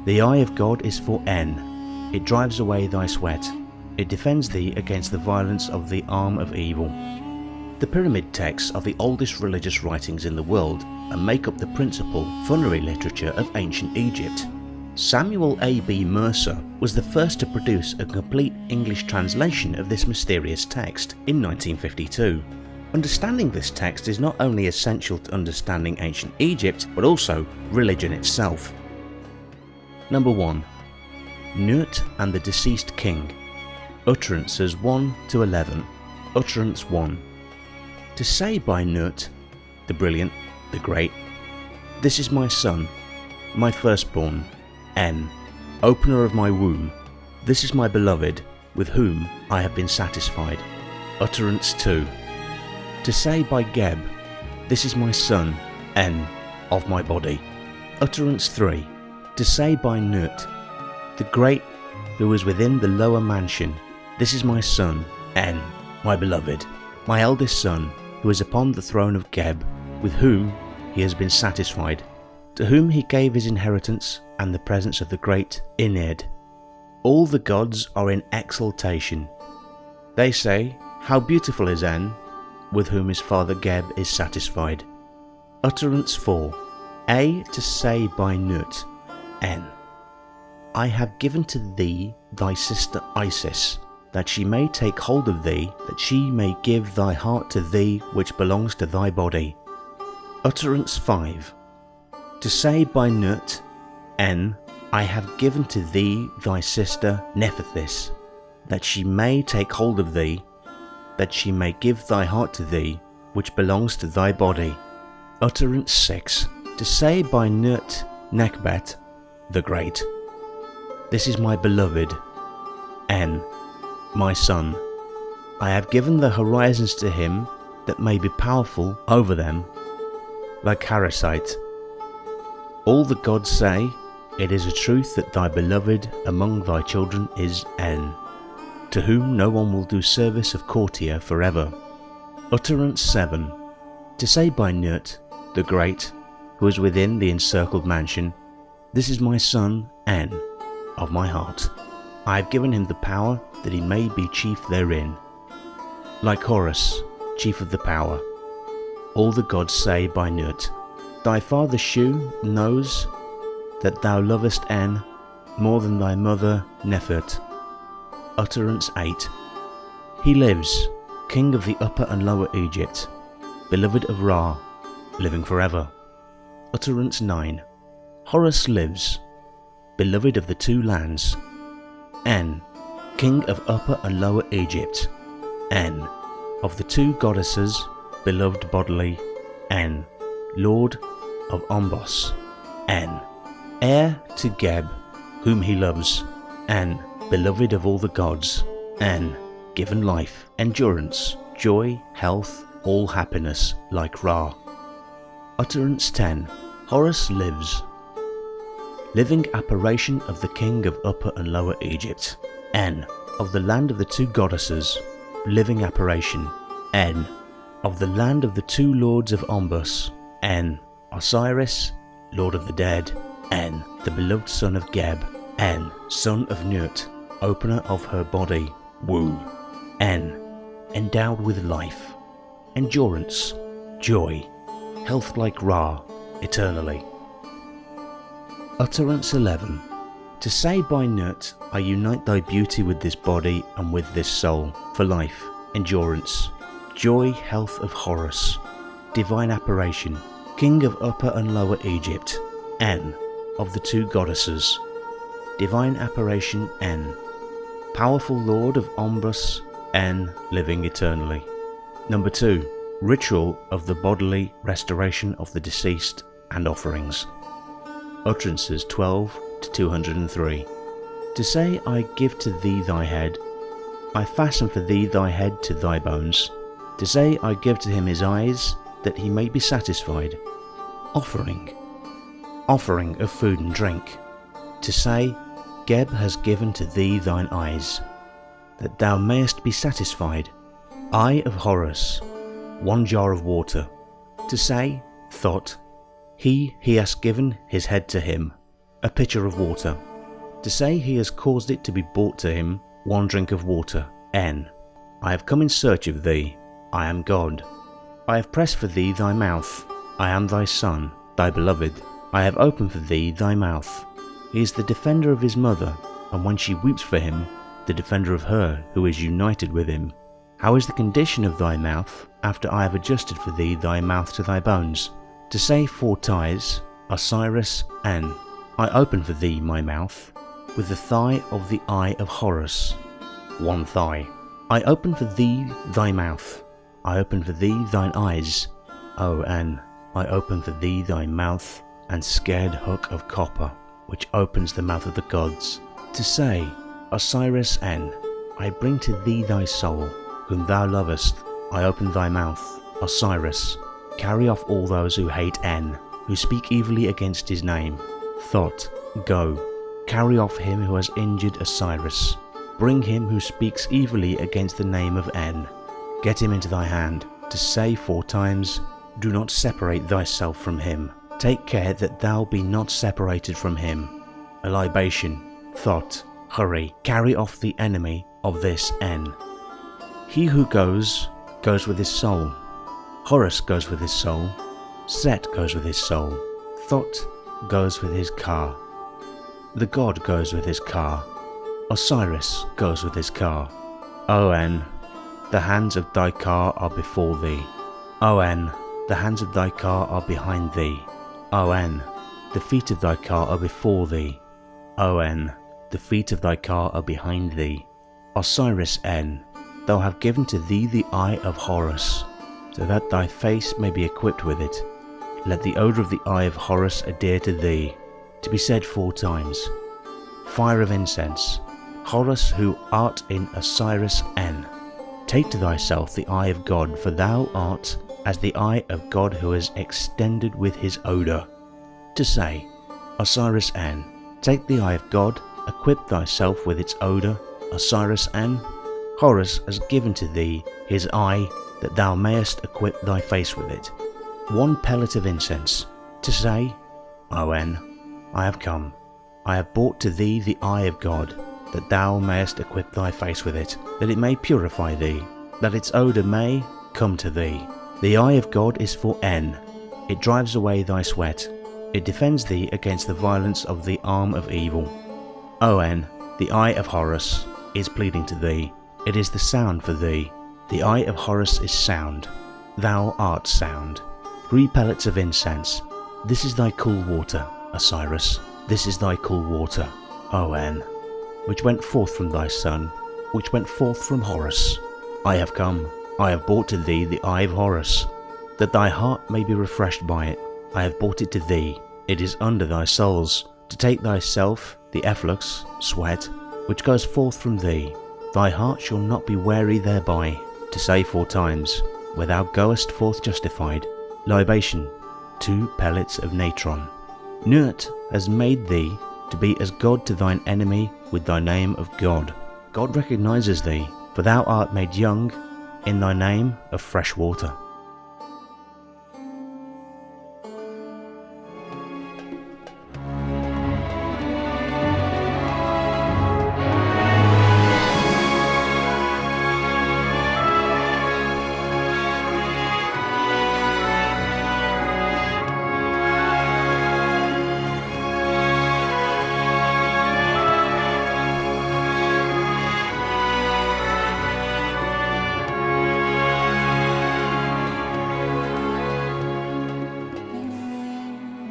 The eye of God is for N. It drives away thy sweat. It defends thee against the violence of the arm of evil. The pyramid texts are the oldest religious writings in the world and make up the principal funerary literature of ancient Egypt. Samuel A.B. Mercer was the first to produce a complete English translation of this mysterious text in 1952. Understanding this text is not only essential to understanding ancient Egypt, but also religion itself. Number 1. Nut and the Deceased King. Utterances 1 to 11. Utterance 1. To say by Nut, the brilliant, the great, this is my son, my firstborn, N, opener of my womb, this is my beloved, with whom I have been satisfied. Utterance 2. To say by Geb, this is my son, N, of my body. Utterance 3. To say by Nut, the great, who is within the lower mansion, this is my son, N, my beloved, my eldest son, who is upon the throne of Geb, with whom he has been satisfied, to whom he gave his inheritance and the presence of the great Enid. All the gods are in exultation. They say, how beautiful is En, with whom his father Geb is satisfied. Utterance 4. A to say by Nut, N. I have given to thee thy sister Isis, that she may take hold of thee, that she may give thy heart to thee which belongs to thy body. Utterance 5. To say by Nut, N. I have given to thee thy sister Nephthys, that she may take hold of thee, that she may give thy heart to thee, which belongs to thy body. Utterance 6. To say by Nut Nekhbet, the great, this is my beloved, N, my son. I have given the horizons to him that may be powerful over them, like Harasite. All the gods say, it is a truth that thy beloved among thy children is N, to whom no one will do service of courtier forever. Utterance 7. To say by Nut, the great, who is within the encircled mansion, this is my son, N, of my heart. I have given him the power that he may be chief therein. Like Horus, chief of the power. All the gods say by Nut, thy father Shu knows that thou lovest En more than thy mother Nephert. Utterance 8. He lives, king of the upper and lower Egypt, beloved of Ra, living forever. Utterance 9. Horus lives, beloved of the two lands. En, king of upper and lower Egypt. En, of the two goddesses, beloved bodily. En, lord of Ombos. En, heir to Geb, whom he loves. En, beloved of all the gods. En, given life, endurance, joy, health, all happiness, like Ra. Utterance 10. Horus lives, living apparition of the king of Upper and Lower Egypt. En, of the land of the two goddesses, living apparition. En, of the land of the two lords of Ombos. En, Osiris, lord of the dead. En, the beloved son of Geb. En, son of Nut, opener of her body, womb. En, endowed with life, endurance, joy, health like Ra, eternally. Utterance 11. To say by Nut, I unite thy beauty with this body and with this soul, for life, endurance, joy, health of Horus, divine apparition, king of Upper and Lower Egypt. En, of the two goddesses, divine apparition. En, powerful lord of Ombos. En, living eternally. Number 2. Ritual of the bodily restoration of the deceased and offerings. Utterances 12 to 203. To say, I give to thee thy head, I fasten for thee thy head to thy bones. To say, I give to him his eyes, that he may be satisfied. Offering. Offering of food and drink. To say, Geb has given to thee thine eyes, that thou mayest be satisfied. Eye of Horus, 1 jar of water. To say, Thot, he has given his head to him, a pitcher of water. To say he has caused it to be brought to him, one drink of water. N. I have come in search of thee. I am God. I have pressed for thee thy mouth. I am thy son, thy beloved. I have opened for thee thy mouth. He is the defender of his mother, and when she weeps for him, the defender of her who is united with him. How is the condition of thy mouth, after I have adjusted for thee thy mouth to thy bones? To say 4 ties, Osiris N. I open for thee my mouth, with the thigh of the eye of Horus. 1 thigh. I open for thee thy mouth. I open for thee thine eyes. O N. I open for thee thy mouth, and scared hook of copper, which opens the mouth of the gods. To say, Osiris N. I bring to thee thy soul, whom thou lovest. I open thy mouth. Osiris. Carry off all those who hate N, who speak evilly against his name. Thought. Go. Carry off him who has injured Osiris. Bring him who speaks evilly against the name of N. Get him into thy hand, to say 4 times, do not separate thyself from him. Take care that thou be not separated from him. A libation. Thought. Hurry. Carry off the enemy of this N. He who goes with his soul. Horus goes with his soul. Set goes with his soul. Thought goes with his car. The god goes with his car. Osiris goes with his car. O N. The hands of thy car are before thee. O N. The hands of thy car are behind thee. O N. The feet of thy car are before thee. O N. The feet of thy car are behind thee. Osiris N. Thou have given to thee the eye of Horus, so that thy face may be equipped with it. Let the odour of the eye of Horus adhere to thee, to be said 4 times. Fire of incense. Horus who art in Osiris N. Take to thyself the eye of God, for thou art as the eye of God who is extended with his odour. To say, Osiris N. Take the eye of God, equip thyself with its odour. Osiris N. Horus has given to thee his eye, that thou mayest equip thy face with it. 1 pellet of incense. To say, O N. I have come. I have brought to thee the eye of God, that thou mayest equip thy face with it, that it may purify thee, that its odour may come to thee. The eye of God is for N. It drives away thy sweat. It defends thee against the violence of the arm of evil. O N. The eye of Horus is pleading to thee. It is the sound for thee. The eye of Horus is sound. Thou art sound. 3 pellets of incense. This is thy cool water, Osiris. This is thy cool water, O N. Which went forth from thy son, which went forth from Horus. I have come. I have brought to thee the eye of Horus, that thy heart may be refreshed by it. I have brought it to thee. It is under thy soles, to take thyself the efflux, sweat, which goes forth from thee. Thy heart shall not be weary thereby. To say 4 times, where thou goest forth justified. Libation. 2 pellets of natron. Nut has made thee to be as God to thine enemy with thy name of God. God recognizes thee, for thou art made young in thy name of fresh water.